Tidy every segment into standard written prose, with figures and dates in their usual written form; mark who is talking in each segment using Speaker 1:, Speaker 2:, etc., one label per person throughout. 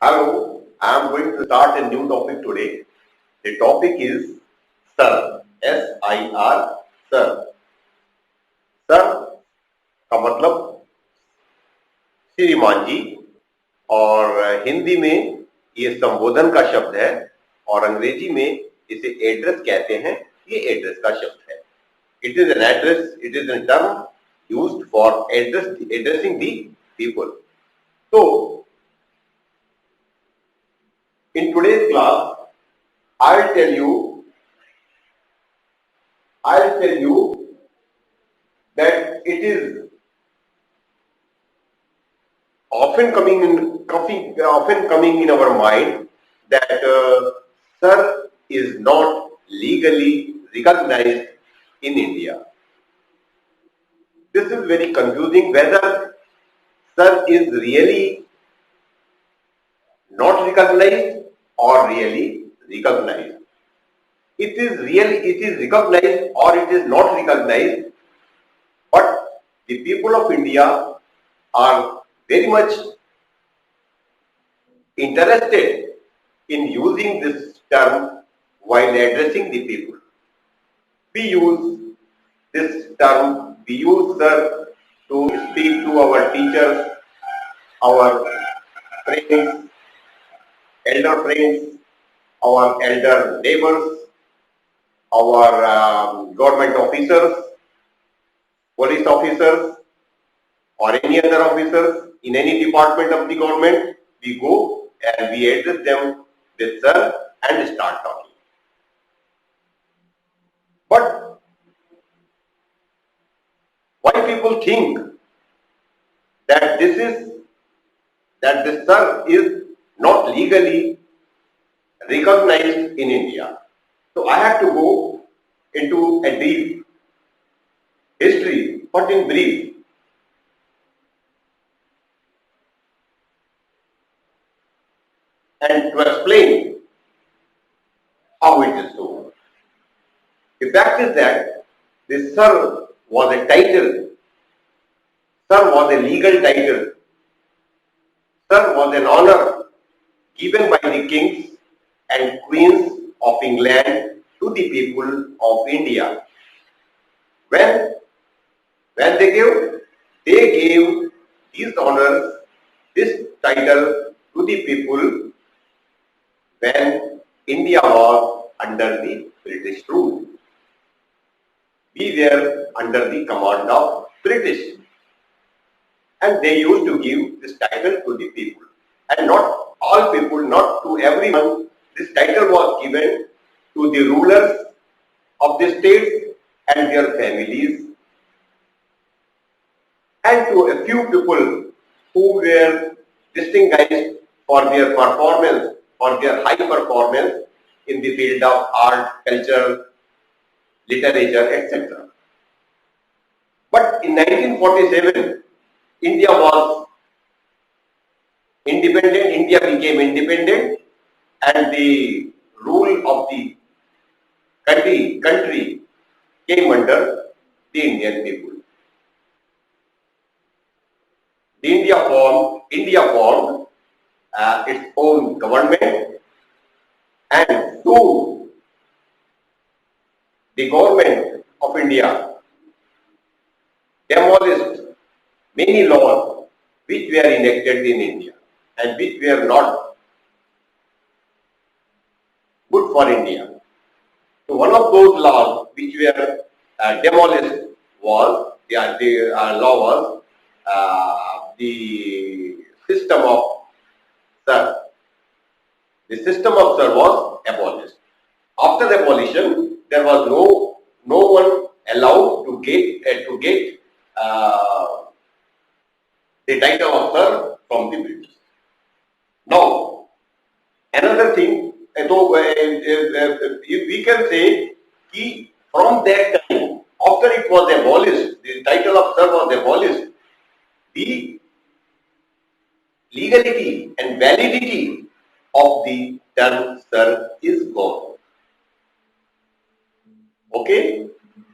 Speaker 1: Hello, I am going to start a new topic today. The topic is Sir, S-I-R, Sir. Sir का मतलब श्रीमान जी और हिंदी में ये संबोधन का शब्द है और अंग्रेजी में इसे एड्रेस कहते हैं। ये एड्रेस का शब्द है। It is an address, it is a term used for addressing the people. So, in today's class, I'll tell you that it is often coming in our mind that sir is not legally recognized in India. This is very confusing whether sir is really not recognized or really recognized. It is recognized or it is not recognized, but the people of India are very much interested in using this term while addressing the people. We use this term, we use sir to speak to our teachers, our friends, elder friends, our elder neighbors, our government officers, police officers, or any other officers in any department of the government. We go and we address them with sir and start talking. But why people think that this sir is not legally recognized in India? So I have to go into a deep history, but in brief. And to explain how it is so. The fact is that this sir was a title, sir was a legal title, sir was an honor given by the kings and queens of England to the people of India. When they gave these honors, this title to the people when India was under the British rule. We were under the command of British, and they used to give this title to the people. And not all people, not to everyone, this title was given to the rulers of the states and their families, and to a few people who were distinguished for their performance, for their high performance in the field of art, culture, literature, etc. But in 1947, India was independent, India became independent, and the rule of the country came under the Indian people. India formed its own government, and soon the government of India demolished many laws which were enacted in India and which were not good for India. So one of those laws which were demolished was the law was the system of sir. The system of sir was abolished. After abolition, there was no one allowed to get the title of sir from the British. Now, another thing, we can say that from that time, after it was abolished, the title of sir was abolished, the legality and validity of the term sir is gone. Okay?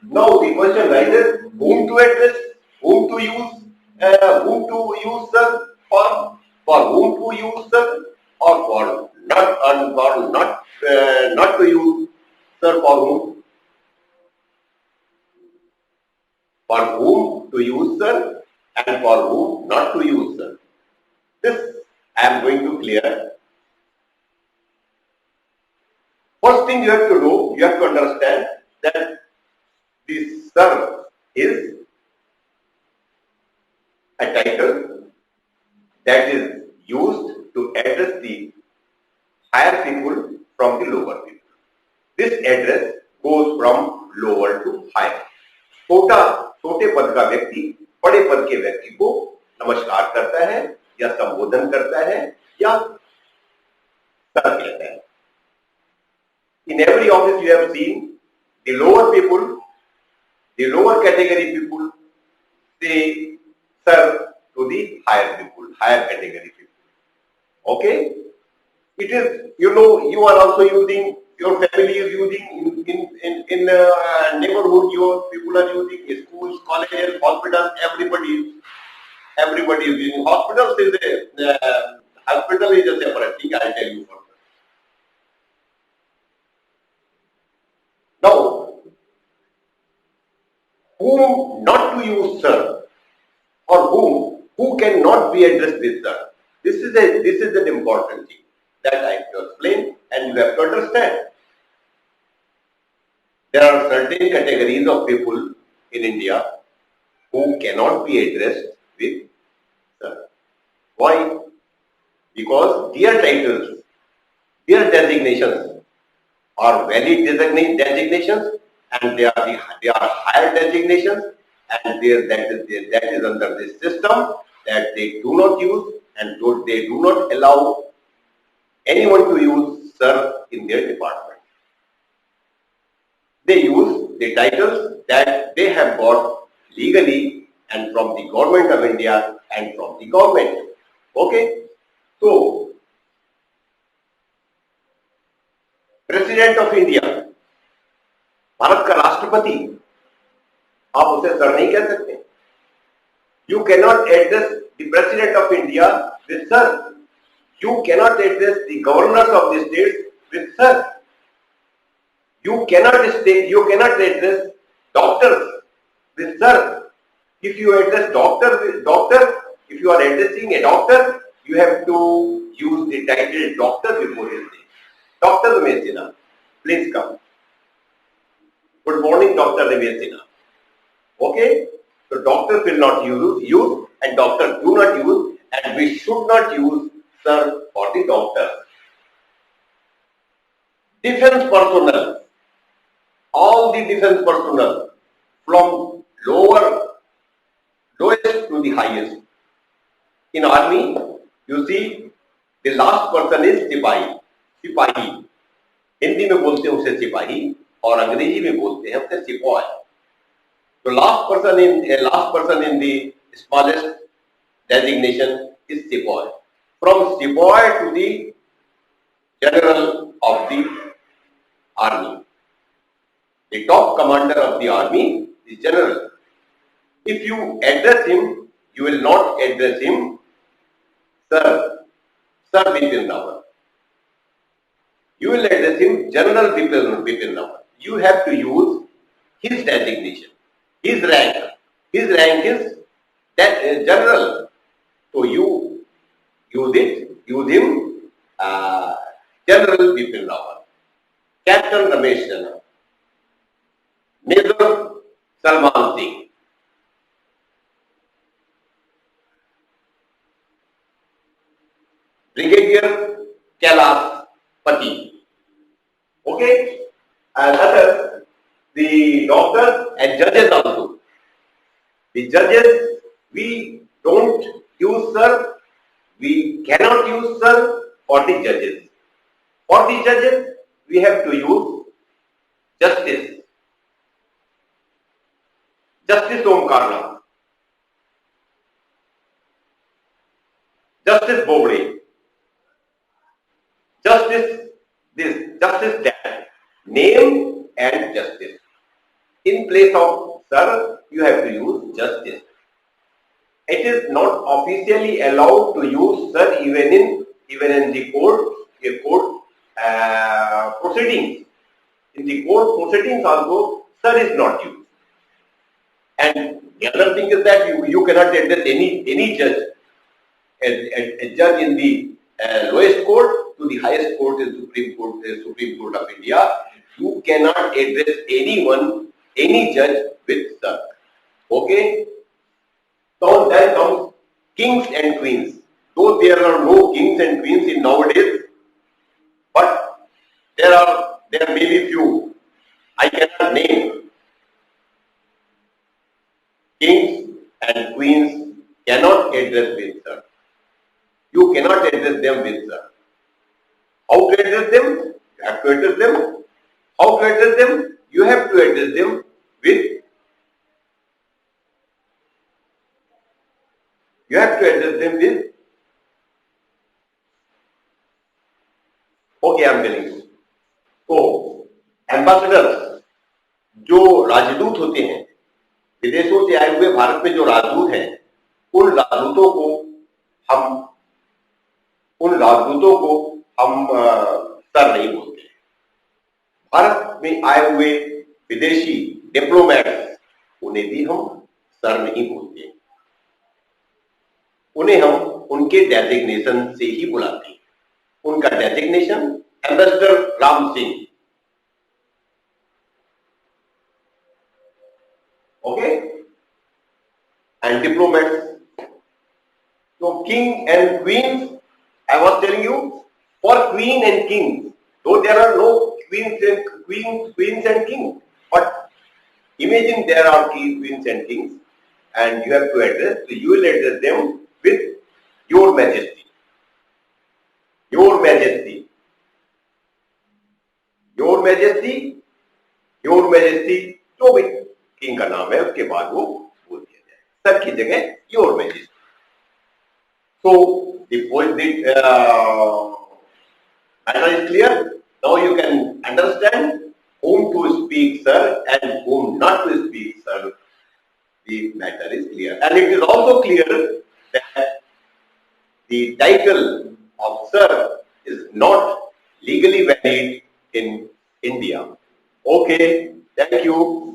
Speaker 1: Now the question rises, whom to address, whom to use sir, for whom to use sir, or not to use sir for whom? For whom to use sir and for whom not to use sir. This I am going to clear. First thing you have to know, you have to understand that the sir is a title that is used to address the higher people from the lower people. This address goes from lower to higher. छोटे पद का व्यक्ति बड़े पद के व्यक्ति को नमस्कार करता है या संबोधन करता है या सर कहता है. In every office you have seen the lower people, the lower category people say sir to the higher people, higher category people. Okay? It is, you know, you are also using, your family is using, in neighborhood, your people are using, schools, colleges, hospitals, everybody is using. Hospitals is hospital is a separate thing, I'll tell you further. Now, whom not to use sir, or who cannot be addressed with sir. This is an important thing that I have to explain, and you have to understand. There are certain categories of people in India who cannot be addressed with sir. Why? Because their titles, their designations are valid designations, and they are higher designations, and that is under this system that they do not use, and they do not allow anyone to use sir in their department. They use the titles that they have got legally and from the government of India and from the government. Okay? So, President of India, Bharat का राष्ट्रपति, आप उसे sir नहीं कह सकते. You cannot address the President of India with sir. You cannot address the governors of the states with sir. You cannot address doctors with sir. If you address doctor, if you are addressing a doctor, you have to use the title doctor before his name. Dr. Ramesh Sinha, please come. Good morning, Dr. Ramesh Sinha. Okay? So doctors will not use and doctors do not use, and we should not use sir for the doctor. Defense personnel, all the defense personnel from lowest to the highest. In army, you see the last person is सिपाही. सिपाही हिंदी में बोलते हैं उसे सिपाही और अंग्रेजी में बोलते हैं उसे सिपाही. So last person in the smallest designation is सिपाही. From सिपाही to the general of the army. The top commander of the army is general. If you address him, you will not address him sir Bipin Rawat. You will address him General Bipin Rawat. You have to use his designation, his rank. His rank is general. So you use him General Bipin Rawat, Captain Ramesh Sinha, Major Salman Singh, Brigadier Kailash Pati. Okay? And others, the doctors and judges also. The judges, we don't use sir, we cannot use sir for the judges. For the judges, we have to use justice. Justice Omkarnath, Justice Bobde, Justice this, Justice that. Name and justice. In place of sir, you have to use justice. It is not officially allowed to use sir even in even in the court proceedings. In the court proceedings also, sir is not used. And the other thing is that you cannot address any judge, a judge in the lowest court to the highest court in Supreme Court of India. You cannot address anyone, any judge with sir. Okay? So then comes kings and queens. Though there are no kings and queens in nowadays, but there may be few. I cannot name. Kings and queens cannot address with sir. You cannot address them with sir. How to address them? You have to address them. How to address them? You have to address them with. You have to address them with. Okay, I am telling you. So, ambassador जो राजदूत होते हैं, विदेशों से आए हुए भारत में जो राजदूत हैं, उन राजदूतों को हम सर नहीं बोलते। भारत में आए हुए विदेशी डिप्लोमेट्स, उन्हें भी हम सर नहीं बोलते। उन्हें हम उनके डेजिग्नेशन से ही बुलाते हैं। उनका designation ambassador Ram Singh. Okay? And diplomats. So king and queens, I was telling you, for queen and king, though there are no queens and kings, but imagine there are queens and kings, and you have to address, so you will address them with your majesty. Your majesty. Your majesty. Your majesty. जो भी king का नाम है उसके बाद वो बोल दिया जाए, सर की जगह your majesty. So the matter is clear. Now you can understand whom to speak sir and whom not to speak sir. The matter is clear, and it is also clear that the title of sir is not legally valid in India. Okay, thank you.